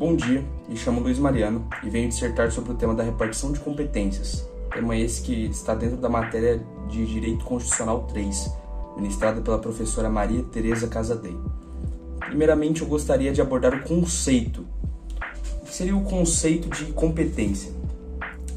Bom dia, me chamo Luiz Mariano e venho dissertar sobre o tema da repartição de competências, tema esse que está dentro da matéria de Direito Constitucional 3, ministrada pela professora Maria Tereza Casadei. Primeiramente, eu gostaria de abordar o conceito. O que seria o conceito de competência?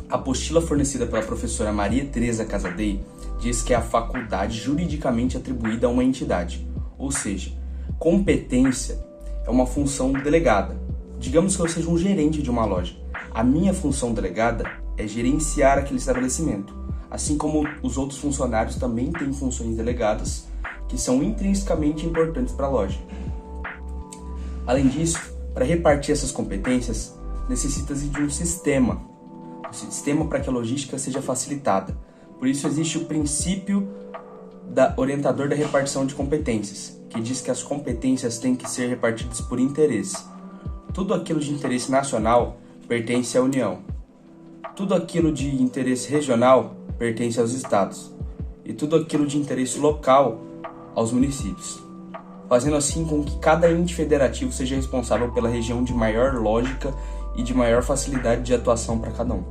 A apostila fornecida pela professora Maria Tereza Casadei diz que é a faculdade juridicamente atribuída a uma entidade, ou seja, competência é uma função delegada. Digamos que eu seja um gerente de uma loja. A minha função delegada é gerenciar aquele estabelecimento, assim como os outros funcionários também têm funções delegadas que são intrinsecamente importantes para a loja. Além disso, para repartir essas competências, necessita-se de um sistema para que a logística seja facilitada. Por isso existe o princípio orientador da repartição de competências, que diz que as competências têm que ser repartidas por interesse. Tudo aquilo de interesse nacional pertence à União. Tudo aquilo de interesse regional pertence aos estados. E tudo aquilo de interesse local aos municípios. Fazendo assim com que cada ente federativo seja responsável pela região de maior lógica e de maior facilidade de atuação para cada um.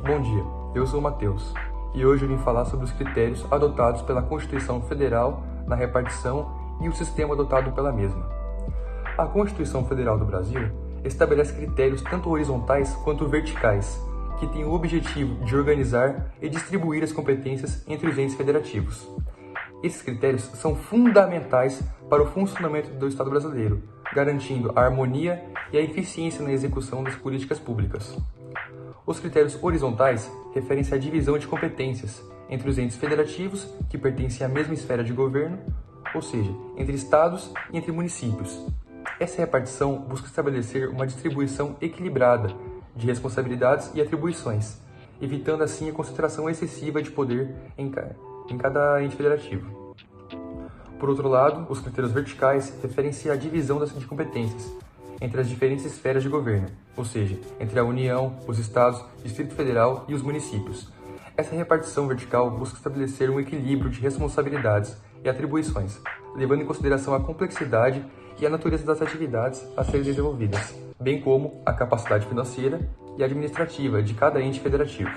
Bom dia, eu sou o Matheus e hoje eu vim falar sobre os critérios adotados pela Constituição Federal na repartição e o sistema adotado pela mesma. A Constituição Federal do Brasil estabelece critérios tanto horizontais quanto verticais, que têm o objetivo de organizar e distribuir as competências entre os entes federativos. Esses critérios são fundamentais para o funcionamento do Estado brasileiro, garantindo a harmonia e a eficiência na execução das políticas públicas. Os critérios horizontais referem-se à divisão de competências entre os entes federativos, que pertencem à mesma esfera de governo, ou seja, entre estados e entre municípios. Essa repartição busca estabelecer uma distribuição equilibrada de responsabilidades e atribuições, evitando assim a concentração excessiva de poder em cada ente federativo. Por outro lado, os critérios verticais referem-se à divisão de competências entre as diferentes esferas de governo, ou seja, entre a União, os estados, Distrito Federal e os municípios. Essa repartição vertical busca estabelecer um equilíbrio de responsabilidades e atribuições, levando em consideração a complexidade e a natureza das atividades a serem desenvolvidas, bem como a capacidade financeira e administrativa de cada ente federativo.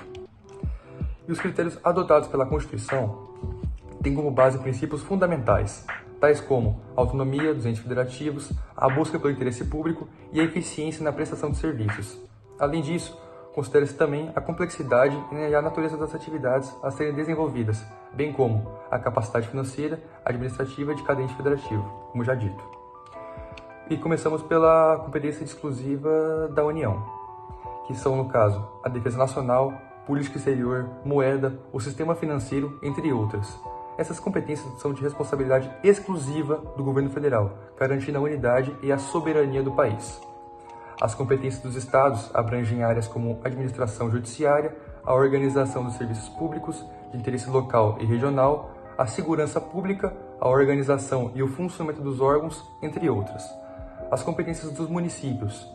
E os critérios adotados pela Constituição têm como base princípios fundamentais, tais como a autonomia dos entes federativos, a busca pelo interesse público e a eficiência na prestação de serviços. Além disso, considera-se também a complexidade e a natureza das atividades a serem desenvolvidas, bem como a capacidade financeira e administrativa de cada ente federativo, como já dito. E começamos pela competência exclusiva da União, que são, no caso, a defesa nacional, política exterior, moeda, o sistema financeiro, entre outras. Essas competências são de responsabilidade exclusiva do governo federal, garantindo a unidade e a soberania do país. As competências dos estados abrangem áreas como administração judiciária, a organização dos serviços públicos de interesse local e regional, a segurança pública, a organização e o funcionamento dos órgãos, entre outras. As competências dos municípios,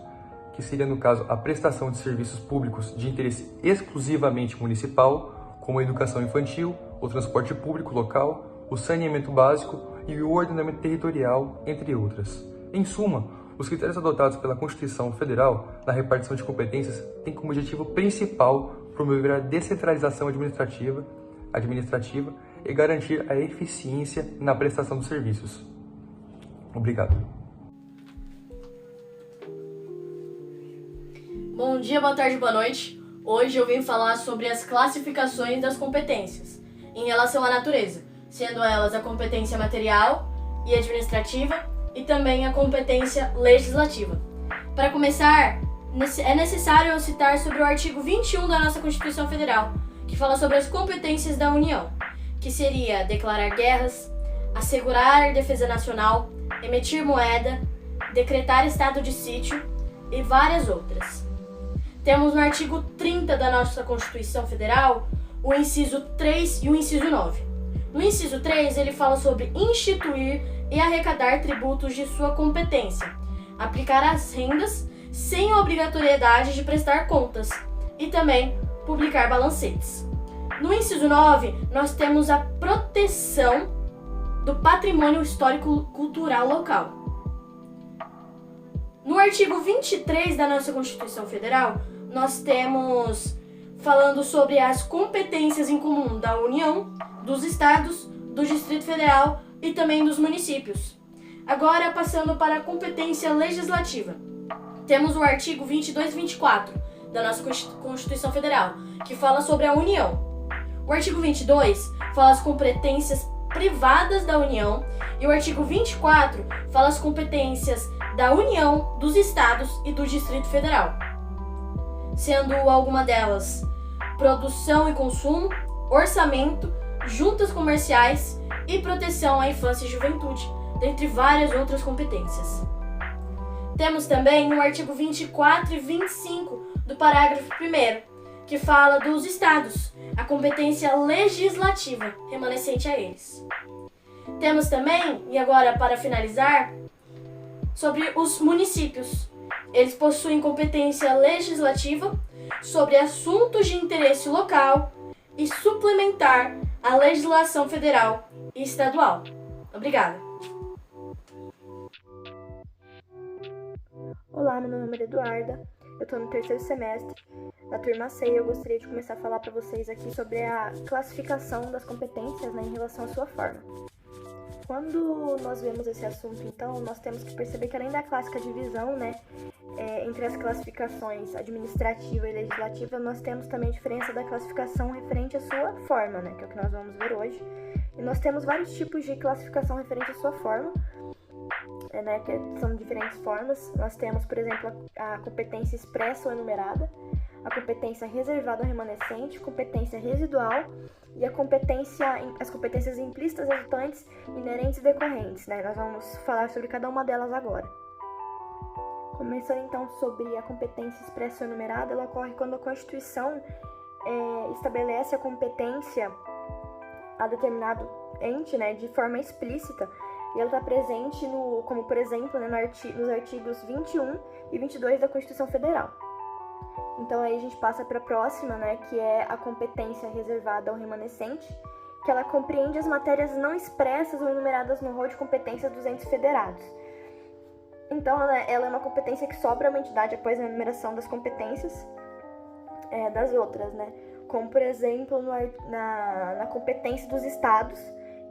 que seria, no caso, a prestação de serviços públicos de interesse exclusivamente municipal, como a educação infantil, o transporte público local, o saneamento básico e o ordenamento territorial, entre outras. Em suma, os critérios adotados pela Constituição Federal na repartição de competências têm como objetivo principal promover a descentralização administrativa e garantir a eficiência na prestação dos serviços. Obrigado. Bom dia, boa tarde, boa noite. Hoje eu vim falar sobre as classificações das competências em relação à natureza, sendo elas a competência material e administrativa e também a competência legislativa. Para começar, é necessário citar sobre o artigo 21 da nossa Constituição Federal, que fala sobre as competências da União, que seria declarar guerras, assegurar defesa nacional, emitir moeda, decretar estado de sítio e várias outras. Temos no artigo 30 da nossa Constituição Federal o inciso 3 e o inciso 9. No inciso 3, ele fala sobre instituir e arrecadar tributos de sua competência, aplicar as rendas sem obrigatoriedade de prestar contas e também publicar balancetes. No inciso 9, nós temos a proteção do patrimônio histórico-cultural local. No artigo 23 da nossa Constituição Federal, nós temos falando sobre as competências em comum da União, dos Estados, do Distrito Federal e também dos municípios. Agora, passando para a competência legislativa. Temos o artigo 22 e 24 da nossa Constituição Federal, que fala sobre a União. O artigo 22 fala as competências privadas da União e o artigo 24 fala as competências da União, dos Estados e do Distrito Federal, sendo alguma delas produção e consumo, orçamento, juntas comerciais e proteção à infância e juventude, dentre várias outras competências. Temos também o artigo 24 e 25 do parágrafo 1º, que fala dos estados, a competência legislativa remanescente a eles. Temos também, e agora para finalizar, sobre os municípios. Eles possuem competência legislativa sobre assuntos de interesse local e suplementar à legislação federal e estadual. Obrigada. Olá, meu nome é Eduarda, eu estou no 3º semestre da turma C e eu gostaria de começar a falar para vocês aqui sobre a classificação das competências, em relação à sua forma. Quando nós vemos esse assunto, então, nós temos que perceber que além da clássica divisão, entre as classificações administrativa e legislativa, nós temos também a diferença da classificação referente à sua forma, que é o que nós vamos ver hoje. E nós temos vários tipos de classificação referente à sua forma, que são diferentes formas. Nós temos, por exemplo, a competência expressa ou enumerada, a competência reservada ou remanescente, competência residual e as competências implícitas, resultantes, inerentes e decorrentes. Nós vamos falar sobre cada uma delas agora. Começando então sobre a competência expressa ou enumerada, ela ocorre quando a Constituição estabelece a competência a determinado ente, de forma explícita, e ela está presente, como por exemplo, nos artigos 21 e 22 da Constituição Federal. Então aí a gente passa para a próxima, que é a competência reservada ou remanescente, que ela compreende as matérias não expressas ou enumeradas no rol de competências dos entes federados. Então ela é uma competência que sobra a uma entidade após a enumeração das competências das outras, como por exemplo na competência dos estados,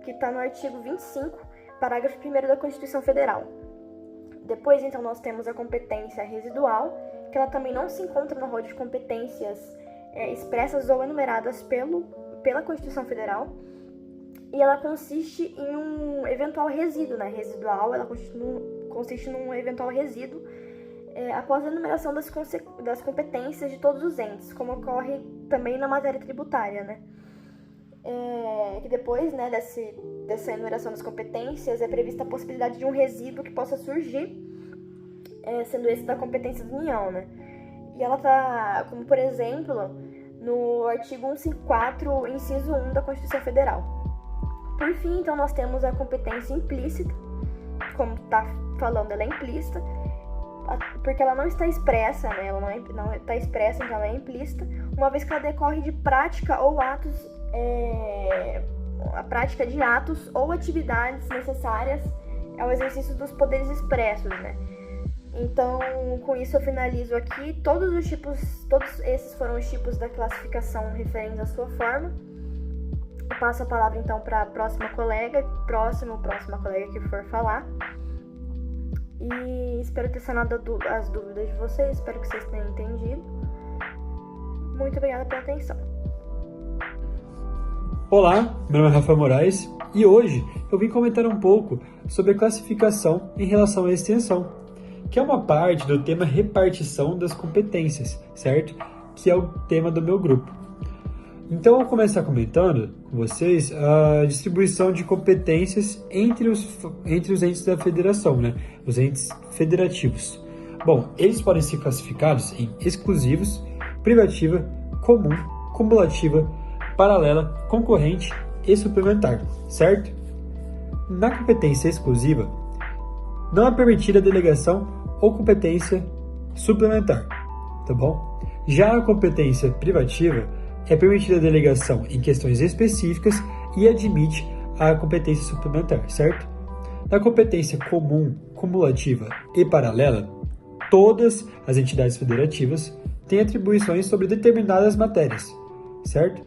que está no artigo 25, parágrafo 1º da Constituição Federal. Depois, então, nós temos a competência residual, que ela também não se encontra no rol de competências expressas ou enumeradas pela Constituição Federal, e ela consiste em um eventual resíduo, residual, ela consiste num eventual resíduo após a enumeração das competências de todos os entes, como ocorre também na matéria tributária, que depois, dessa enumeração das competências, é prevista a possibilidade de um resíduo que possa surgir, sendo esse da competência da União, E ela está, como por exemplo, no artigo 154, inciso 1 da Constituição Federal. Por fim, então, nós temos a competência implícita, como está falando, ela é implícita, porque ela não está expressa, ela não está expressa, então ela é implícita, uma vez que ela decorre de prática ou atos, a prática de atos ou atividades necessárias ao exercício dos poderes expressos, Então, com isso eu finalizo aqui. Todos esses foram os tipos da classificação referentes à sua forma. Eu passo a palavra então para a próxima colega que for falar. E espero ter sanado as dúvidas de vocês, espero que vocês tenham entendido. Muito obrigada pela atenção. Olá, meu nome é Rafael Moraes e hoje eu vim comentar um pouco sobre a classificação em relação à extensão, que é uma parte do tema repartição das competências, certo? Que é o tema do meu grupo. Então, eu vou começar comentando com vocês a distribuição de competências entre os entes da federação, os entes federativos. Bom, eles podem ser classificados em exclusivos, privativa, comum, cumulativa, paralela, concorrente e suplementar, certo? Na competência exclusiva, não é permitida a delegação ou competência suplementar, tá bom? Já a competência privativa é permitida a delegação em questões específicas e admite a competência suplementar, certo? Na competência comum, cumulativa e paralela, todas as entidades federativas têm atribuições sobre determinadas matérias, certo?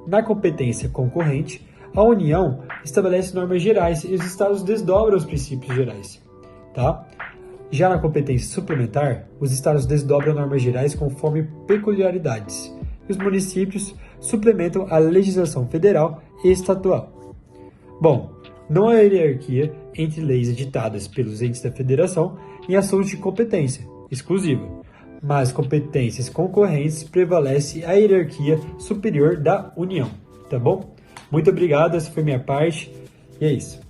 Na competência concorrente, a União estabelece normas gerais e os estados desdobram os princípios gerais, tá? Já na competência suplementar, os estados desdobram normas gerais conforme peculiaridades, e os municípios suplementam a legislação federal e estadual. Bom, não há hierarquia entre leis editadas pelos entes da federação em assuntos de competência exclusiva, mas competências concorrentes prevalece a hierarquia superior da União, tá bom? Muito obrigado, essa foi minha parte, e é isso.